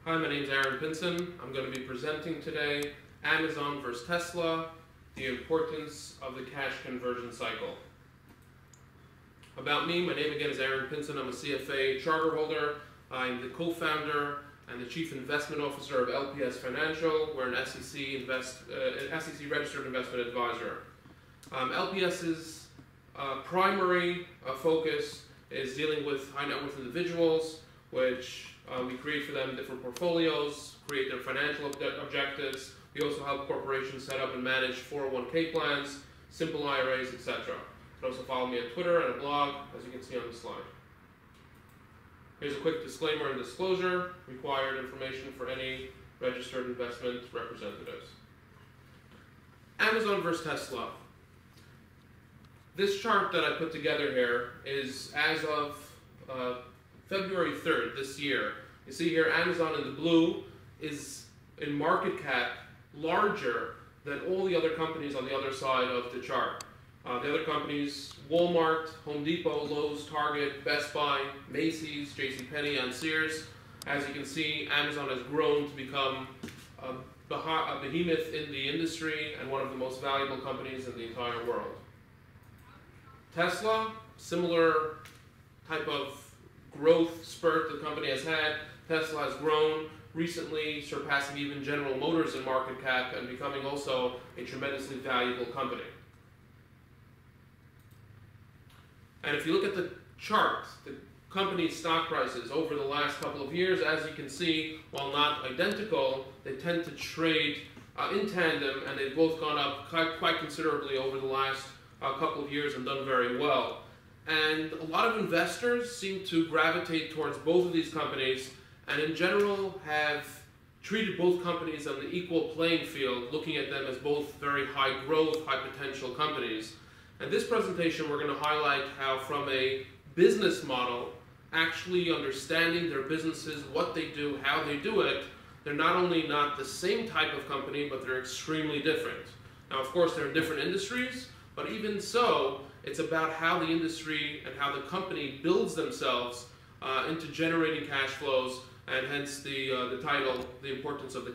Hi, my name is Aaron Pinson. I'm going to be presenting today Amazon versus Tesla, the importance of the cash conversion cycle. About me, my name again is Aaron Pinson. I'm a CFA charter holder. I'm the co-founder and the chief investment officer of LPS Financial. We're an SEC registered investment advisor. LPS's primary focus is dealing with high net worth individuals, which we create for them different portfolios, create their financial objectives. We also help corporations set up and manage 401k plans, simple IRAs, etc. You can also follow me on Twitter and a blog, as you can see on the slide. Here's a quick disclaimer and disclosure, required information for any registered investment representatives. Amazon versus Tesla. This chart that I put together here is as of February 3rd this year. You see here Amazon in the blue is in market cap larger than all the other companies on the other side of the chart. The other companies, Walmart, Home Depot, Lowe's, Target, Best Buy, Macy's, JCPenney, and Sears. As you can see, Amazon has grown to become a behemoth in the industry and one of the most valuable companies in the entire world. Tesla, similar type of growth spurt the company has had. Tesla has grown, recently surpassing even General Motors in market cap and becoming also a tremendously valuable company. And if you look at the chart, the company's stock prices over the last couple of years, as you can see, while not identical, they tend to trade in tandem, and they've both gone up quite considerably over the last couple of years and done very well. And a lot of investors seem to gravitate towards both of these companies and in general have treated both companies on the equal playing field, looking at them as both very high growth, high potential companies. In this presentation, we're going to highlight how from a business model, actually understanding their businesses, what they do, how they do it, they're not only not the same type of company, but they're extremely different. Now, of course, they're in different industries, but even so, it's about how the industry and how the company builds themselves into generating cash flows, and hence the title, the importance of the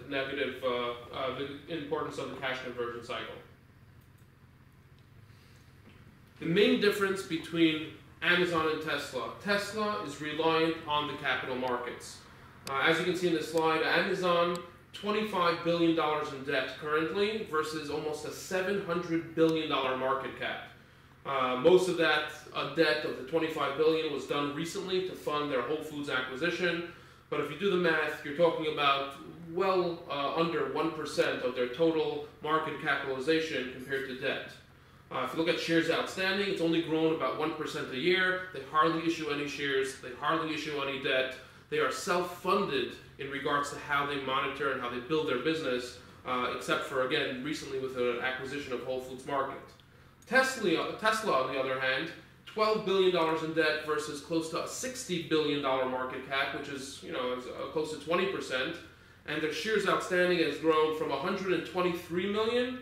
importance of the cash conversion cycle. The main difference between Amazon and Tesla. Tesla is reliant on the capital markets. As you can see in this slide, Amazon, $25 billion in debt currently versus almost a $700 billion market cap. Most of that debt of the $25 billion was done recently to fund their Whole Foods acquisition. But if you do the math, you're talking about well under 1% of their total market capitalization compared to debt. If you look at shares outstanding, it's only grown about 1% a year. They hardly issue any shares. They hardly issue any debt. They are self-funded in regards to how they monitor and how they build their business, except for, again, recently with an acquisition of Whole Foods Market. Tesla, on the other hand, $12 billion in debt versus close to a $60 billion market cap, which is, close to 20%. And their shares outstanding has grown from 123 million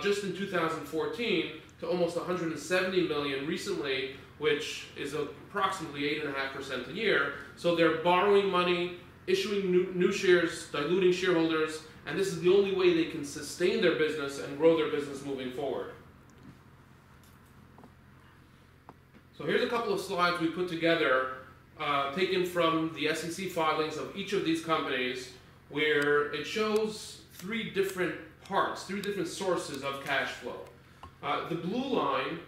just in 2014 to almost 170 million recently, which is approximately 8.5% a year. So they're borrowing money, issuing new shares, diluting shareholders, and this is the only way they can sustain their business and grow their business moving forward. So here's a couple of slides we put together, taken from the SEC filings of each of these companies, where it shows three different parts, three different sources of cash flow. The blue line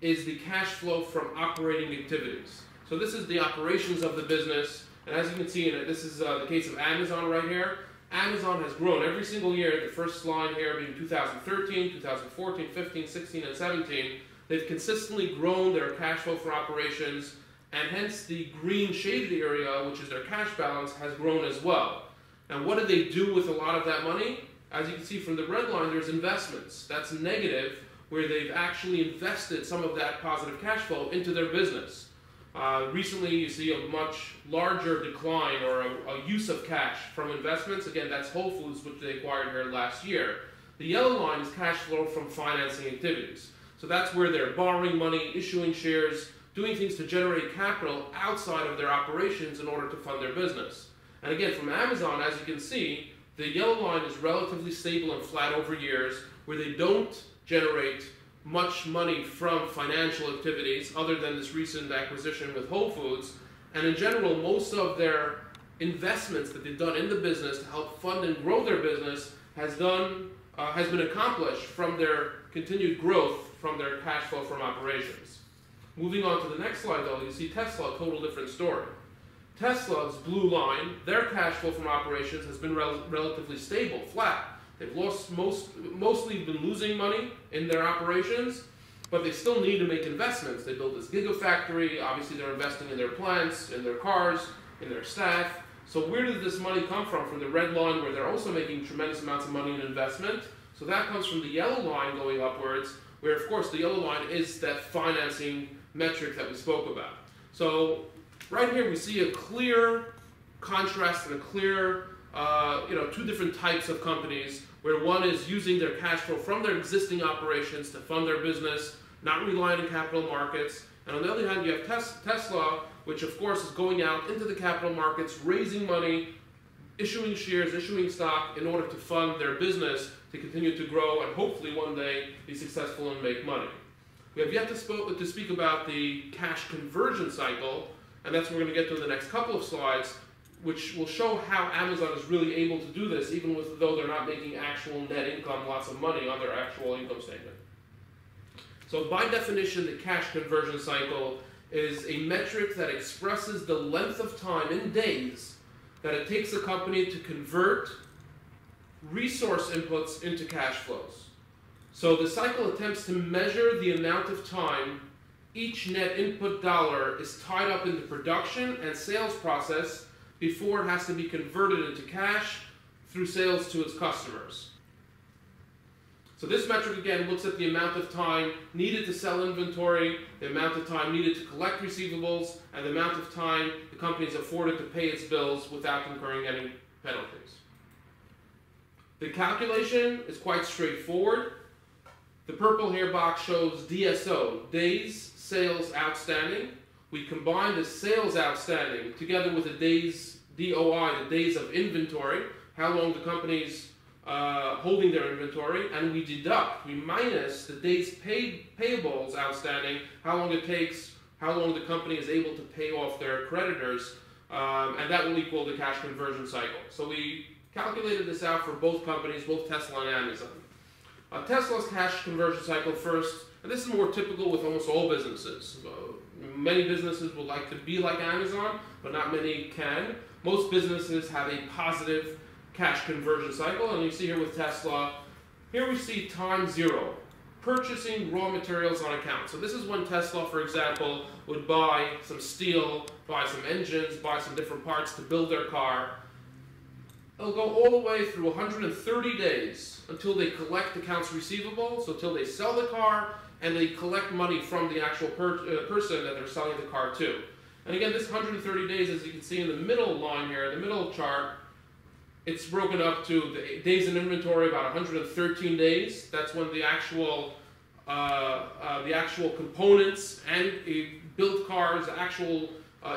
is the cash flow from operating activities. So this is the operations of the business, and as you can see, this is the case of Amazon right here. Amazon has grown every single year, the first line here being 2013, 2014, 15, 16, and 17. They've consistently grown their cash flow for operations, and hence the green shaded area, which is their cash balance, has grown as well. Now, what do they do with a lot of that money? As you can see from the red line, there's investments. That's negative, where they've actually invested some of that positive cash flow into their business. Recently, you see a much larger decline or a use of cash from investments. Again, that's Whole Foods, which they acquired here last year. The yellow line is cash flow from financing activities. So that's where they're borrowing money, issuing shares, doing things to generate capital outside of their operations in order to fund their business. And again, from Amazon, as you can see, the yellow line is relatively stable and flat over years, where they don't generate much money from financial activities other than this recent acquisition with Whole Foods. And in general, most of their investments that they've done in the business to help fund and grow their business has been accomplished from their continued growth from their cash flow from operations. Moving on to the next slide, though, you see Tesla, a total different story. Tesla's blue line, their cash flow from operations has been relatively stable, flat. They've mostly been losing money in their operations, but they still need to make investments. They built this gigafactory. Obviously, they're investing in their plants, in their cars, in their staff. So where does this money come from? From the red line, where they're also making tremendous amounts of money in investment. So that comes from the yellow line going upwards, where, of course, the yellow line is that financing metric that we spoke about. So right here, we see a clear contrast and a clear two different types of companies, where one is using their cash flow from their existing operations to fund their business, not relying on capital markets. And on the other hand, you have Tesla, which of course is going out into the capital markets, raising money, issuing shares, issuing stock in order to fund their business to continue to grow and hopefully one day be successful and make money. We have yet to speak about the cash conversion cycle, and that's what we're going to get to in the next couple of slides, which will show how Amazon is really able to do this, even though they're not making actual net income, lots of money on their actual income statement. So by definition, the cash conversion cycle is a metric that expresses the length of time in days that it takes a company to convert resource inputs into cash flows. So the cycle attempts to measure the amount of time each net input dollar is tied up in the production and sales process before it has to be converted into cash through sales to its customers. So this metric, again, looks at the amount of time needed to sell inventory, the amount of time needed to collect receivables, and the amount of time the company is afforded to pay its bills without incurring any penalties. The calculation is quite straightforward. The purple here box shows DSO, Days Sales Outstanding. We combine the sales outstanding together with the days DOI, the days of inventory, how long the company's holding their inventory, and we minus the days payables outstanding, how long it takes, how long the company is able to pay off their creditors, and that will equal the cash conversion cycle. So we calculated this out for both companies, both Tesla and Amazon. Tesla's cash conversion cycle first, and this is more typical with almost all businesses. Many businesses would like to be like Amazon, but not many can. Most businesses have a positive cash conversion cycle, and you see here with Tesla, here we see time zero, purchasing raw materials on account. So this is when Tesla, for example, would buy some steel, buy some engines, buy some different parts to build their car. They'll go all the way through 130 days until they collect accounts receivable, so until they sell the car and they collect money from the actual person that they're selling the car to. And again, this 130 days, as you can see in the middle line here, the middle chart, it's broken up to the days in inventory, about 113 days. That's when the actual components and built cars, the actual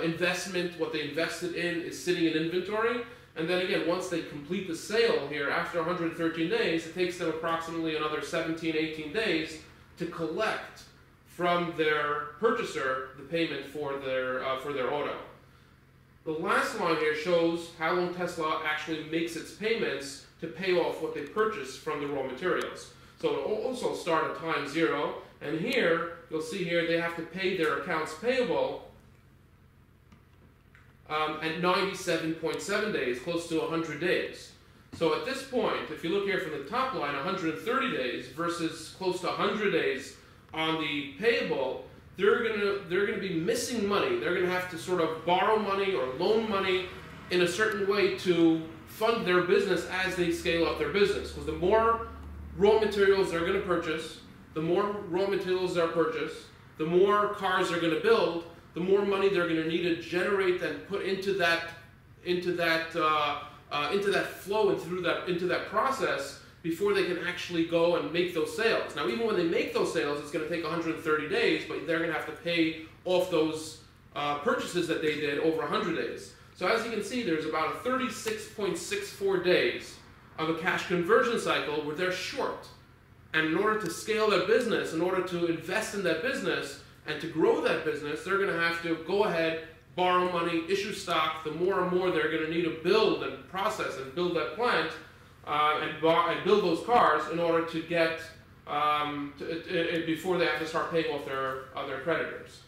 investment, what they invested in, is sitting in inventory. And then again, once they complete the sale here, after 113 days, it takes them approximately another 17, 18 days to collect from their purchaser the payment for their auto. The last line here shows how long Tesla actually makes its payments to pay off what they purchased from the raw materials. So it'll also start at time zero, and here, you'll see here, they have to pay their accounts payable at 97.7 days, close to 100 days. So at this point, if you look here from the top line, 130 days versus close to 100 days on the payable, they're gonna be missing money. They're gonna have to sort of borrow money or loan money in a certain way to fund their business as they scale up their business. Because the more raw materials they're gonna purchase, the more raw materials they're purchased, the more cars they're gonna build, the more money they're gonna need to generate and put into that flow and into that process before they can actually go and make those sales. Now, even when they make those sales, it's going to take 130 days, but they're going to have to pay off those purchases that they did over 100 days. So as you can see, there's about a 36.64 days of a cash conversion cycle where they're short. And in order to scale their business, in order to invest in that business and to grow that business, they're going to have to go ahead, borrow money, issue stock. The more and more they're going to need to build and process and build that plant and build those cars in order to get before they have to start paying off their creditors.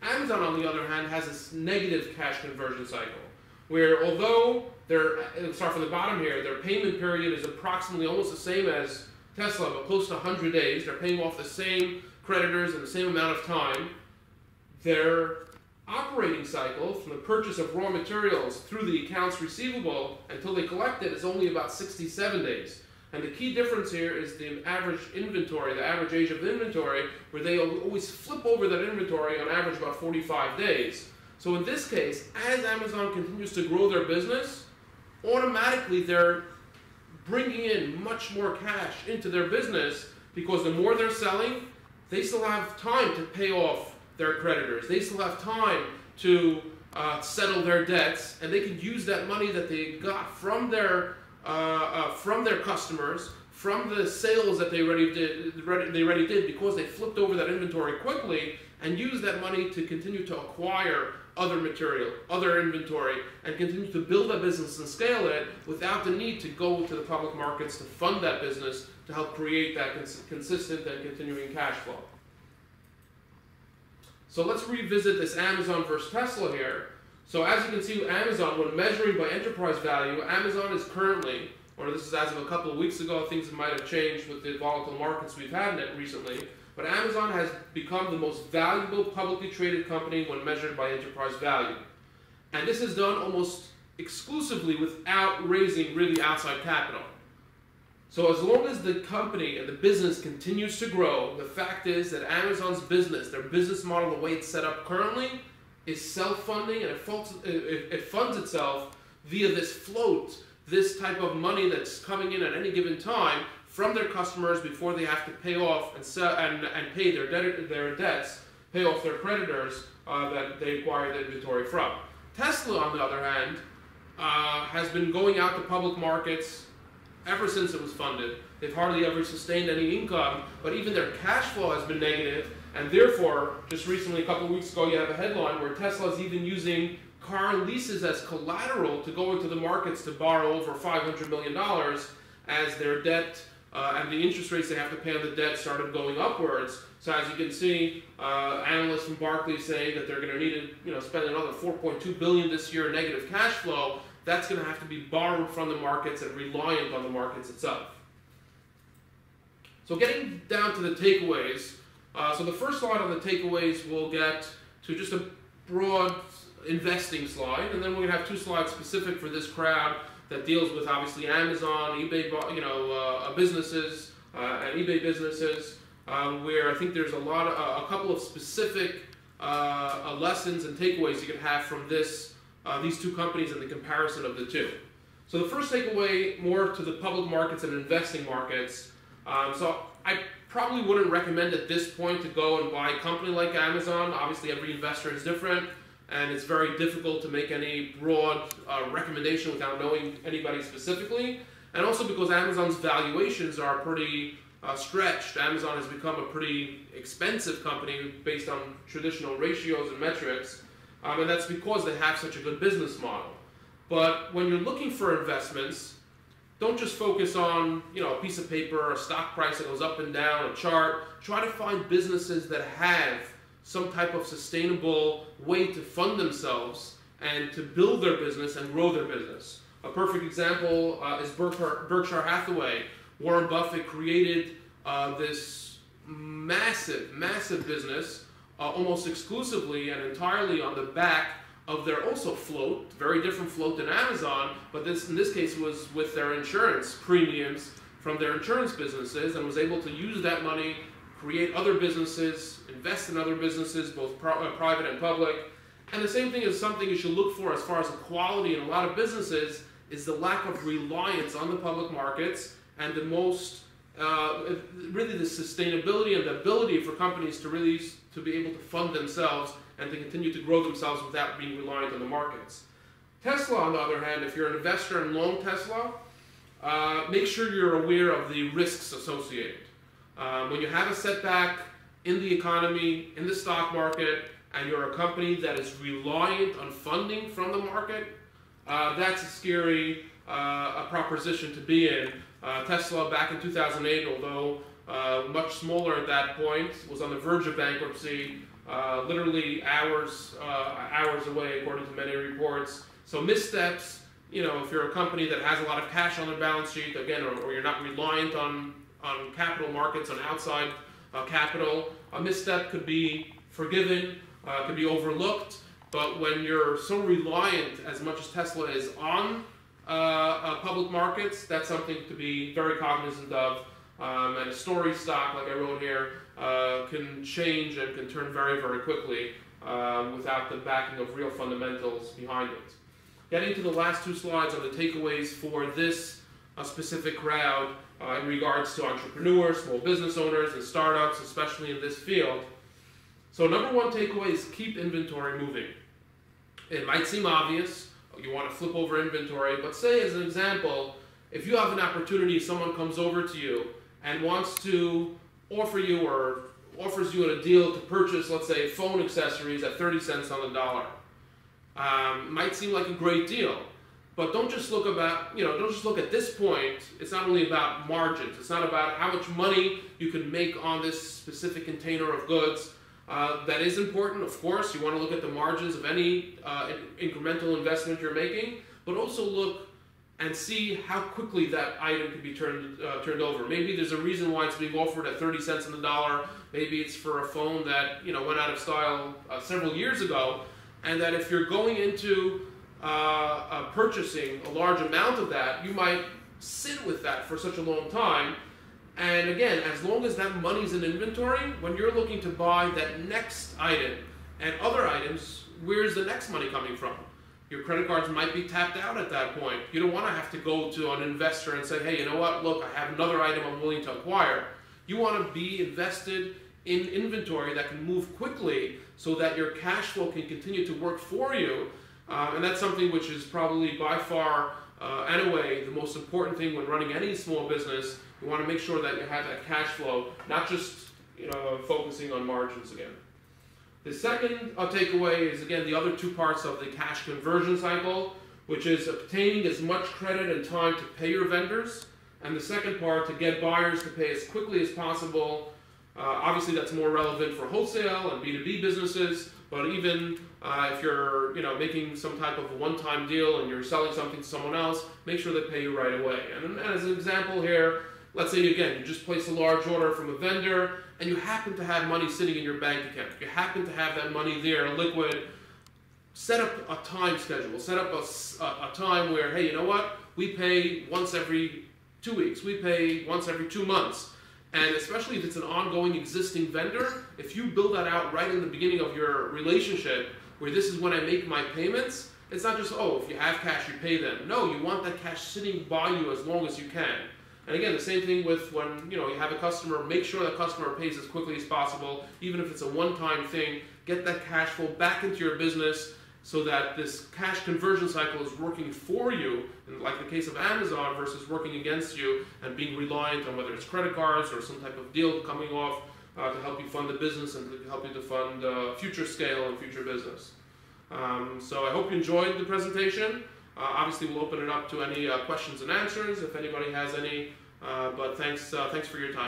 Amazon, on the other hand, has this negative cash conversion cycle, where although let's start from the bottom here, their payment period is approximately almost the same as Tesla, but close to 100 days. They're paying off the same creditors in the same amount of time. Their operating cycle, from the purchase of raw materials through the accounts receivable until they collect it, is only about 67 days. And the key difference here is the average inventory, the average age of the inventory, where they always flip over that inventory on average about 45 days. So in this case, as Amazon continues to grow their business, automatically they're bringing in much more cash into their business, because the more they're selling, they still have time to pay off their creditors. They still have time to settle their debts, and they can use that money that they got from their customers, from the sales that they already did, because they flipped over that inventory quickly, and use that money to continue to acquire other material, other inventory, and continue to build that business and scale it without the need to go to the public markets to fund that business to help create that consistent and continuing cash flow. So let's revisit this Amazon versus Tesla here. So as you can see, Amazon, when measuring by enterprise value, Amazon is currently, or this is as of a couple of weeks ago, things might have changed with the volatile markets we've had in it recently, but Amazon has become the most valuable publicly traded company when measured by enterprise value. And this is done almost exclusively without raising really outside capital. So as long as the company and the business continues to grow, the fact is that Amazon's business, their business model, the way it's set up currently, is self-funding, and it funds itself via this float, this type of money that's coming in at any given time from their customers before they have to pay off and pay their debts, pay off their creditors that they acquire the inventory from. Tesla, on the other hand, has been going out to public markets ever since it was funded. They've hardly ever sustained any income, but even their cash flow has been negative, and therefore, just recently, a couple of weeks ago, you have a headline where Tesla is even using car leases as collateral to go into the markets to borrow over $500 million as their debt and the interest rates they have to pay on the debt started going upwards. So as you can see, analysts from Barclays saying that they're going to need to spend another $4.2 billion this year in negative cash flow. That's going to have to be borrowed from the markets and reliant on the markets itself. So getting down to the takeaways. So the first slide on the takeaways, we'll get to just a broad investing slide, and then we're going to have two slides specific for this crowd that deals with obviously Amazon, eBay, businesses, and eBay businesses, where I think there's a couple of specific lessons and takeaways you can have from these two companies and the comparison of the two. So the first takeaway, more to the public markets and investing markets. So I probably wouldn't recommend at this point to go and buy a company like Amazon. Obviously, every investor is different, and it's very difficult to make any broad recommendation without knowing anybody specifically. And also because Amazon's valuations are pretty stretched. Amazon has become a pretty expensive company based on traditional ratios and metrics, and that's because they have such a good business model. But when you're looking for investments, don't just focus on a piece of paper or a stock price that goes up and down, a chart. Try to find businesses that have some type of sustainable way to fund themselves and to build their business and grow their business. A perfect example is Berkshire Hathaway. Warren Buffett created this massive business almost exclusively and entirely on the back of their also float, very different float than Amazon, but in this case was with their insurance premiums from their insurance businesses, and was able to use that money, create other businesses, invest in other businesses, both private and public. And the same thing is something you should look for as far as the quality in a lot of businesses is the lack of reliance on the public markets, and the most really the sustainability and the ability for companies to be able to fund themselves and to continue to grow themselves without being reliant on the markets. Tesla, on the other hand, if you're an investor and long Tesla, make sure you're aware of the risks associated. When you have a setback in the economy, in the stock market, and you're a company that is reliant on funding from the market, that's a scary proposition to be in. Tesla, back in 2008, although much smaller at that point, was on the verge of bankruptcy, literally hours away, according to many reports. So missteps, if you're a company that has a lot of cash on their balance sheet, again, or you're not reliant on capital markets, on outside capital, a misstep could be forgiven, could be overlooked. But when you're so reliant, as much as Tesla is, on public markets, that's something to be very cognizant of. And a story stock, like I wrote here, can change and can turn very, very quickly without the backing of real fundamentals behind it. Getting to the last two slides on the takeaways for this specific crowd in regards to entrepreneurs, small business owners, and startups, especially in this field. So number one takeaway is keep inventory moving. It might seem obvious, you want to flip over inventory, but say as an example, if you have an opportunity, someone comes over to you and wants to offer you or offers you a deal to purchase, let's say, phone accessories at 30 cents on the dollar. Might seem like a great deal, but don't just look at this point. It's not only about margins. It's not about how much money you can make on this specific container of goods. That is important, of course. You want to look at the margins of any incremental investment you're making, but also look and see how quickly that item can be turned over. Maybe there's a reason why it's being offered at 30 cents on the dollar. Maybe it's for a phone that went out of style several years ago, and that if you're going into purchasing a large amount of that, you might sit with that for such a long time. And again, as long as that money's in inventory, when you're looking to buy that next item and other items, where's the next money coming from? Your credit cards might be tapped out at that point. You don't want to have to go to an investor and say, hey, you know what, look, I have another item I'm willing to acquire. You want to be invested in inventory that can move quickly so that your cash flow can continue to work for you. And that's something which is probably by far, anyway, the most important thing when running any small business. You want to make sure that you have that cash flow, not just focusing on margins again. The second takeaway is, again, the other two parts of the cash conversion cycle, which is obtaining as much credit and time to pay your vendors, and the second part, to get buyers to pay as quickly as possible. Obviously, that's more relevant for wholesale and B2B businesses, but even if you're making some type of a one-time deal and you're selling something to someone else, make sure they pay you right away. And as an example here, let's say, again, you just place a large order from a vendor and you happen to have money sitting in your bank account. You happen to have that money there, liquid. Set up a time schedule. Set up a time where, hey, you know what? We pay once every 2 weeks. We pay once every 2 months. And especially if it's an ongoing existing vendor, if you build that out right in the beginning of your relationship, where this is when I make my payments, it's not just, oh, if you have cash, you pay them. No, you want that cash sitting by you as long as you can. And again, the same thing with when you have a customer, make sure the customer pays as quickly as possible, even if it's a one-time thing. Get that cash flow back into your business so that this cash conversion cycle is working for you, like the case of Amazon, versus working against you and being reliant on whether it's credit cards or some type of deal coming off to help you fund the business and to help you to fund future scale and future business. So I hope you enjoyed the presentation. Obviously, we'll open it up to any questions and answers if anybody has any. But thanks for your time.